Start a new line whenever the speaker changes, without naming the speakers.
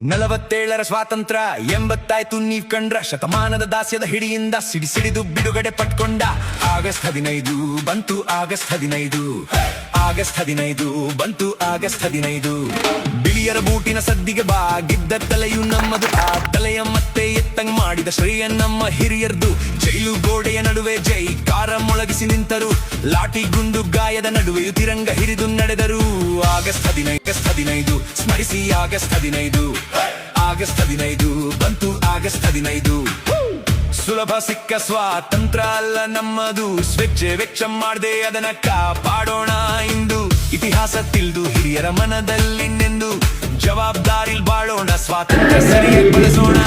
47ರ ಸ್ವಾತಂತ್ರ್ಯ 80 ನೀವ್ ಕಂಡ್ರ ಶತಮಾನದ ದಾಸ್ಯದ ಹಿಡಿಯಿಂದ ಸಿಡಿಸಿಡಿದು ಬಿಡುಗಡೆ ಪಟ್ಕೊಂಡ ಆಗಸ್ಟ್ 15 ಬಂತು ಆಗಸ್ಟ್ 15 ಆಗಸ್ಟ್ 15 ಬಂತು ಆಗಸ್ಟ್ 15 ಬಿಳಿಯರ ಬೂಟಿನ ಸದ್ದಿಗೆ ಬಾಗಿದ್ದ ತಲೆಯು ನಮ್ಮದು ಆ ತಲೆಯ ಮತ್ತೆ ಎತ್ತಂಗ್ ಮಾಡಿದ ಶ್ರೇಯ ನಮ್ಮ ಹಿರಿಯರ್ದು ಜೈಲು ಗೋಡೆಯ ನಡುವೆ ಜೈ ಕಾರ ಮೊಳಗಿಸಿ ನಿಂತರು ಲಾಠಿ ಗುಂಡು ಗಾಯದ ನಡುವೆಯು ತಿರಂಗ ಹಿರಿದು ನಡೆದರು ಆಗಸ್ಟ್ 15 ಸ್ಮರಿಸಿ ಆಗಸ್ಟ್ 15 ಆಗಸ್ಟ್ 15 ಬಂತು ಆಗಸ್ಟ್ 15 ಸುಲಭ ಸಿಕ್ಕ ಸ್ವಾತಂತ್ರ್ಯ ಅಲ್ಲ ನಮ್ಮದು ಸ್ವೇಚ್ಛೆ ವೆಚ್ಚ ಮಾಡದೆ ಅದನ್ನ ಕಾಪಾಡೋಣ ಇಂದು ಇತಿಹಾಸ ತಿಳಿದು ಹಿರಿಯರ ಮನದಲ್ಲಿ ನೆಂದು ಜವಾಬ್ದಾರಿಲ್ ಬಾಳೋಣ ಸ್ವಾತಂತ್ರ್ಯ ಸರಿಯಾಗಿ ಬಳಸೋಣ